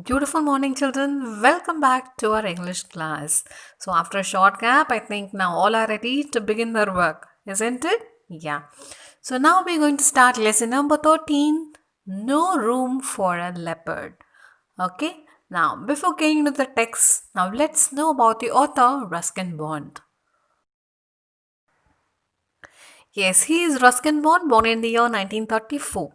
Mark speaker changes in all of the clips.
Speaker 1: Beautiful morning, children. Welcome back to our English class. So, after a short gap, I think now all are ready to begin their work, isn't it? Yeah. So, now we're going to start lesson number 13, No Room for a Leopard. Okay. Now, before getting into the text, now let's know about the author Ruskin Bond. Yes, he is Ruskin Bond, born in the year 1934.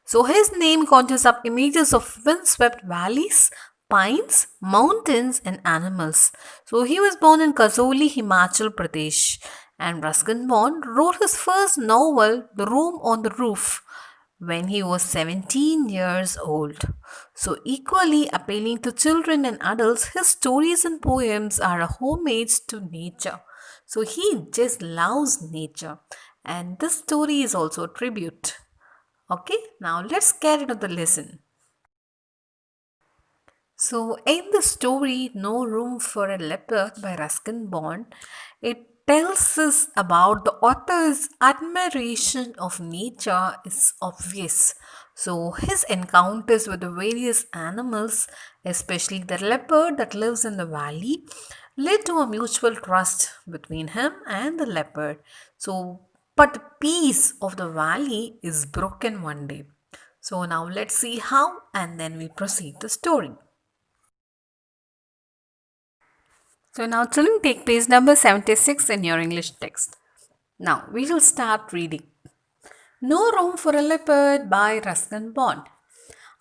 Speaker 1: So his name conjures up images of windswept valleys, pines, mountains, and animals. So he was born in Kazoli, Himachal Pradesh. And Ruskin Bond wrote his first novel, The Room on the Roof, when he was 17 years old. So, equally appealing to children and adults, his stories and poems are a homage to nature. So, he just loves nature, and this story is also a tribute. Okay, now let's get into the lesson. So, in the story No Room for a Leopard by Ruskin Bond, it tells us about the author's admiration of nature is obvious. So, his encounters with the various animals, especially the leopard that lives in the valley, led to a mutual trust between him and the leopard. So, but the peace of the valley is broken one day. So, now let's see how, and then we proceed the story. So now children take page number 76 in your English text. Now we will start reading. No Room for a Leopard by Ruskin Bond.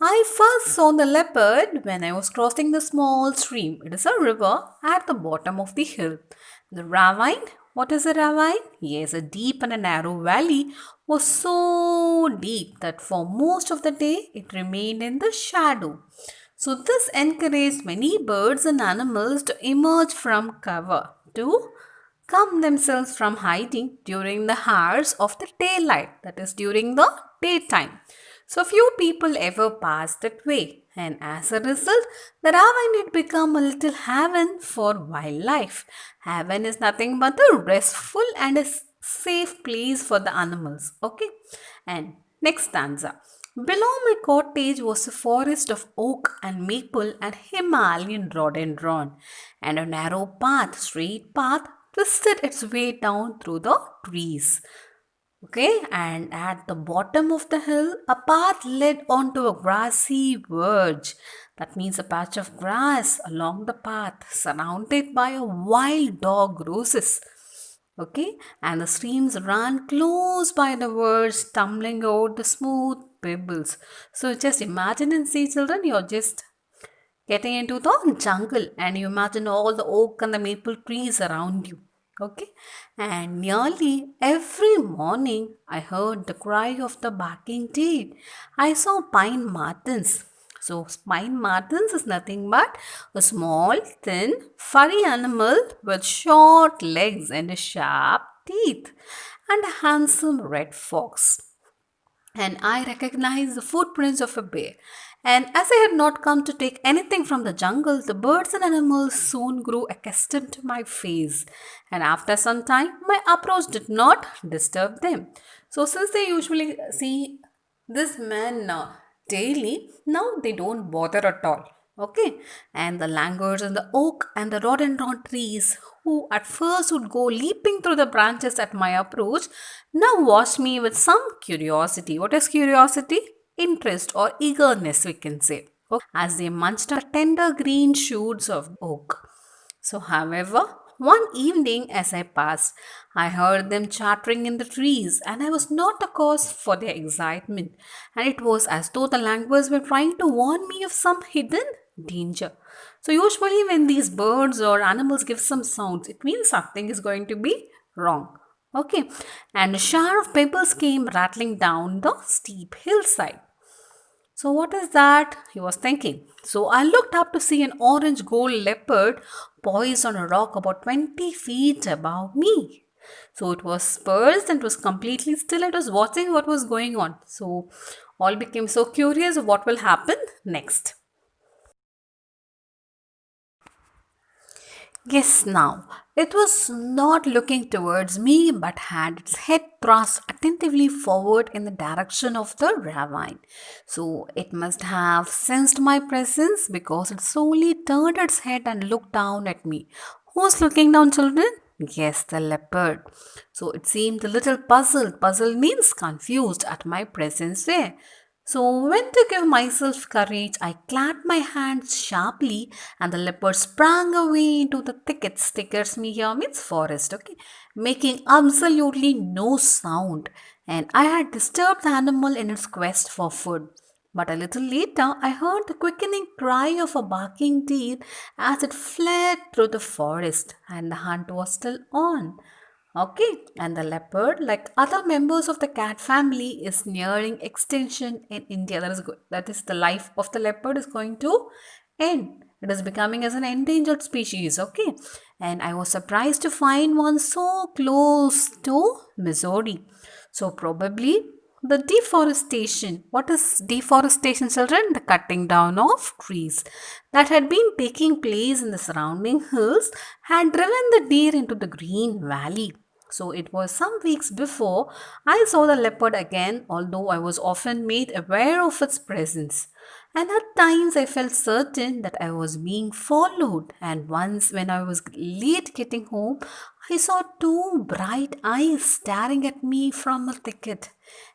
Speaker 1: I first saw the leopard when I was crossing the small stream. It is a river at the bottom of the hill. The ravine, what is a ravine? Yes, a deep and a narrow valley was so deep that for most of the day it remained in the shadow. So, this encouraged many birds and animals to emerge from cover to calm themselves from hiding during the hours of the daylight, that is, during the daytime. So, few people ever passed that way, and as a result, the ravine had become a little haven for wildlife. Haven is nothing but a restful and a safe place for the animals. Okay, and next stanza. Below my cottage was a forest of oak and maple and Himalayan rhododendron, and a narrow path, straight path, twisted its way down through the trees. Okay, and at the bottom of the hill, a path led onto a grassy verge. That means a patch of grass along the path, surrounded by a wild dog roses. Okay, and the streams ran close by the verge, tumbling over the smooth pebbles. So just imagine and see, children, you're just getting into the jungle and you imagine all the oak and the maple trees around you. Okay, and nearly every morning I heard the cry of the barking deer. I saw pine martens. So, pine martens is nothing but a small, thin, furry animal with short legs and sharp teeth, and a handsome red fox, and I recognized the footprints of a bear. And as I had not come to take anything from the jungle, the birds and animals soon grew accustomed to my face. And after some time, my approach did not disturb them. So, since they usually see this man daily, now they don't bother at all. Okay, and the langurs and the oak and the rhododendron trees, who at first would go leaping through the branches at my approach, now watch me with some curiosity. What is curiosity? Interest or eagerness, we can say. Okay, as they munched on the tender green shoots of oak. So, however, one evening as I passed, I heard them chattering in the trees, and I was not a cause for their excitement. And it was as though the languors were trying to warn me of some hidden danger. So, usually, when these birds or animals give some sounds, it means something is going to be wrong. Okay, and a shower of pebbles came rattling down the steep hillside. So, what is that? He was thinking. So, I looked up to see an orange gold leopard poised on a rock about 20 feet above me. So, it was perched and was completely still. It was watching what was going on. So, all became so curious of what will happen next. Yes, now it was not looking towards me but had its head thrust attentively forward in the direction of the ravine. So it must have sensed my presence because it slowly turned its head and looked down at me. Who's looking down, children? Yes, the leopard. So it seemed a little puzzled. Puzzled means confused at my presence there. So, when to give myself courage, I clapped my hands sharply and the leopard sprang away into the thickets. Thickets me here means forest, okay, making absolutely no sound. And I had disturbed the animal in its quest for food. But a little later, I heard the quickening cry of a barking deer as it fled through the forest, and the hunt was still on. Okay, and the leopard, like other members of the cat family, is nearing extinction in India. That is the life of the leopard is going to end. It is becoming as an endangered species. Okay, and I was surprised to find one so close to Missouri. So probably the deforestation. What is deforestation, children? The cutting down of trees that had been taking place in the surrounding hills had driven the deer into the green valley. So it was some weeks before I saw the leopard again, although I was often made aware of its presence. And at times I felt certain that I was being followed. And once, when I was late getting home, I saw two bright eyes staring at me from a thicket.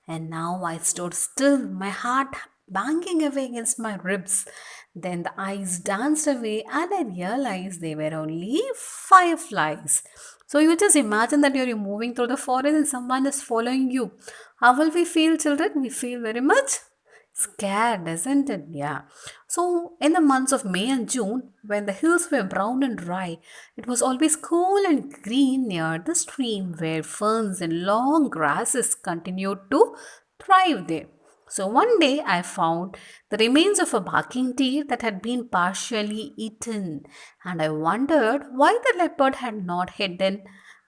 Speaker 1: And now I stood still, my heart banging away against my ribs. Then the eyes danced away, and I realized they were only fireflies. So you just imagine that you're moving through the forest and someone is following you. How will we feel, children? We feel very much scared, isn't it? Yeah. So, in the months of May and June, when the hills were brown and dry, it was always cool and green near the stream where ferns and long grasses continued to thrive there. So, one day I found the remains of a barking deer that had been partially eaten, and I wondered why the leopard had not hidden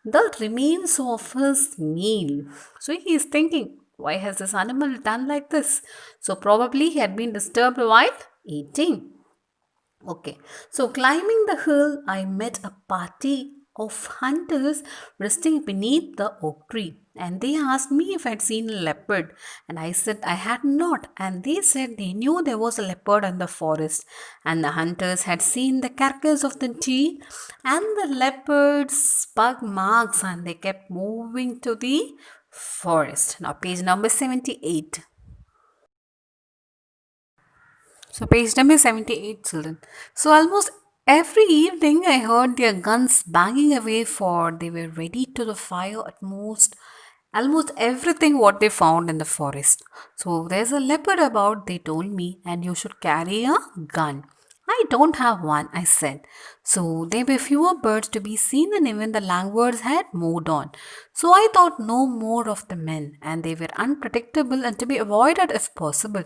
Speaker 1: the remains of his meal. So, he is thinking, why has this animal done like this? So probably he had been disturbed while eating. Okay, so climbing the hill, I met a party of hunters resting beneath the oak tree. And they asked me if I'd seen a leopard. And I said I had not. And they said they knew there was a leopard in the forest. And the hunters had seen the carcass of the deer and the leopard's pug marks. And they kept moving to the forest. Now, page number 78. So, page number 78, children. So, almost every evening I heard their guns banging away, for they were ready to the fire at almost everything what they found in the forest. So, there's a leopard about, they told me, and you should carry a gun. I don't have one, I said. So there were fewer birds to be seen, and even the langbirds had moved on. So I thought no more of the men, and they were unpredictable and to be avoided if possible.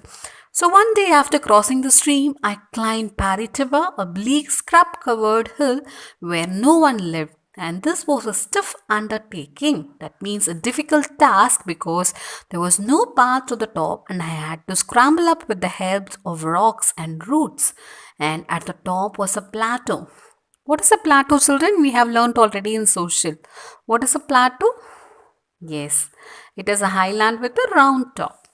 Speaker 1: So one day after crossing the stream, I climbed Paritaba, a bleak scrub covered hill where no one lived. And this was a stiff undertaking. That means a difficult task because there was no path to the top and I had to scramble up with the help of rocks and roots. And at the top was a plateau. What is a plateau, children? We have learned already in social. What is a plateau? Yes, it is a highland with a round top.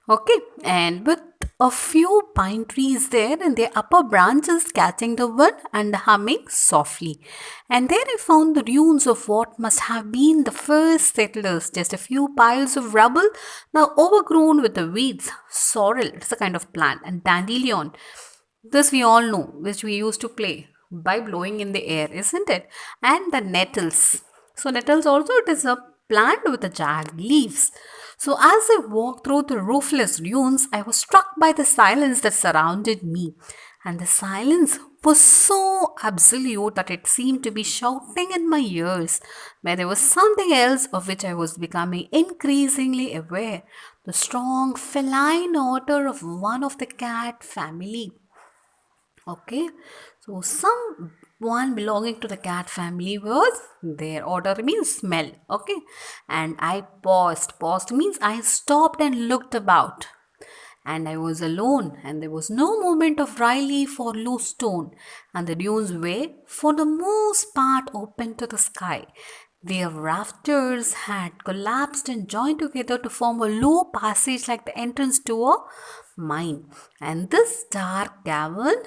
Speaker 1: Okay, and with a few pine trees there and their upper branches catching the wind and humming softly. And there I found the ruins of what must have been the first settlers, just a few piles of rubble now overgrown with the weeds, sorrel, it's a kind of plant, and dandelion. This we all know, which we used to play by blowing in the air, isn't it? And the nettles. So nettles also, it is a plant with the jagged leaves. So as I walked through the roofless ruins, I was struck by the silence that surrounded me. And the silence was so absolute that it seemed to be shouting in my ears, where there was something else of which I was becoming increasingly aware, the strong feline odor of one of the cat family. Okay, so someone belonging to the cat family was there. Order means smell. Okay, and I paused. Paused means I stopped and looked about. and I was alone, and there was no movement of dry leaf or loose stone, and the dunes were, for the most part, open to the sky. Their rafters had collapsed and joined together to form a low passage like the entrance to a mine. And this dark cavern,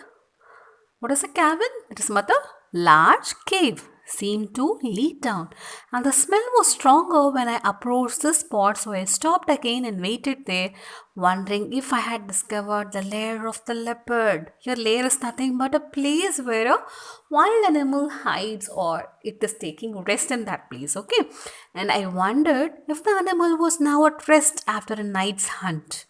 Speaker 1: what is a cavern? It is mother large cave seemed to lead down, and the smell was stronger when I approached the spot, so I stopped again and waited there, wondering if I had discovered the lair of the leopard. Your lair is nothing but a place where a wild animal hides, or it is taking rest in that place, okay? And I wondered if the animal was now at rest after a night's hunt.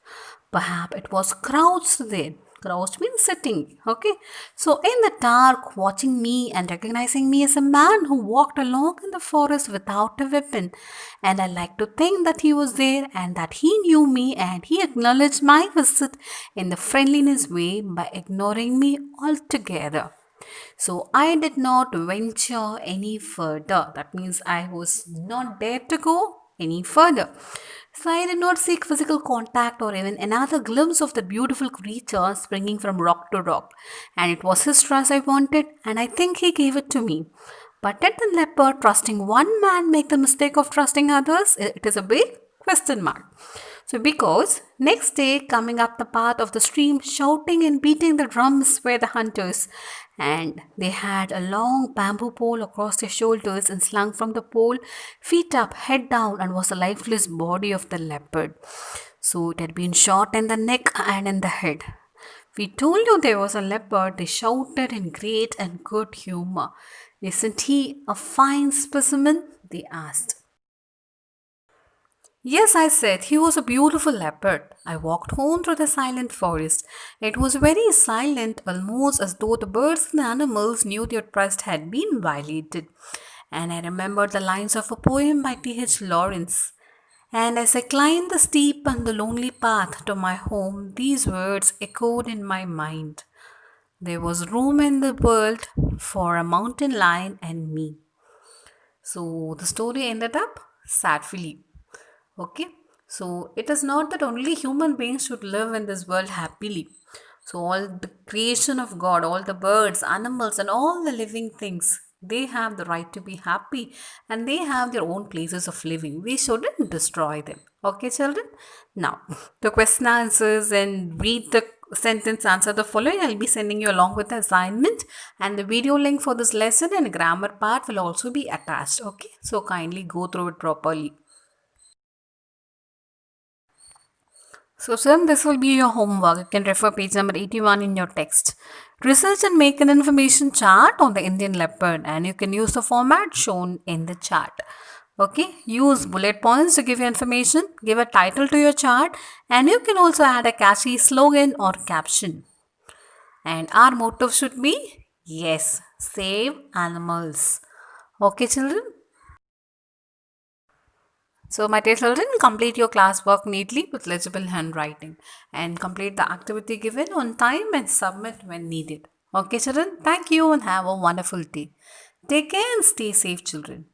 Speaker 1: Perhaps it was crouched there. Crouched means sitting. Okay. So in the dark, watching me and recognizing me as a man who walked along in the forest without a weapon. And I like to think that he was there and that he knew me and he acknowledged my visit in the friendliness way by ignoring me altogether. So I did not venture any further. That means I was not there to go any further. So I did not seek physical contact or even another glimpse of the beautiful creature springing from rock to rock. And it was his trust I wanted, and I think he gave it to me. But did the leopard trusting one man make the mistake of trusting others? It is a big question mark. So, because next day, coming up the path of the stream, shouting and beating the drums were the hunters, and they had a long bamboo pole across their shoulders and slung from the pole, feet up, head down, and was the lifeless body of the leopard. So, it had been shot in the neck and in the head. We told you there was a leopard, they shouted in great and good humor. Isn't he a fine specimen? They asked. Yes, I said, he was a beautiful leopard. I walked home through the silent forest. It was very silent, almost as though the birds and animals knew their trust had been violated. And I remembered the lines of a poem by T.H. Lawrence. And as I climbed the steep and the lonely path to my home, these words echoed in my mind. There was room in the world for a mountain lion and me. So the story ended up sadly. Okay, so it is not that only human beings should live in this world happily. So, all the creation of God, all the birds, animals, and all the living things, they have the right to be happy and they have their own places of living. We shouldn't destroy them. Okay, children? Now, the question answers and read the sentence answer the following. I'll be sending you along with the assignment, and the video link for this lesson and grammar part will also be attached. Okay, so kindly go through it properly. So, son, this will be your homework. You can refer page number 81 in your text. Research and make an information chart on the Indian leopard, and you can use the format shown in the chart. Okay, use bullet points to give you information, give a title to your chart, and you can also add a catchy slogan or caption. And our motto should be yes, save animals. Okay, children? So, my dear children, complete your classwork neatly with legible handwriting and complete the activity given on time and submit when needed. Okay, children, thank you and have a wonderful day. Take care and stay safe, children.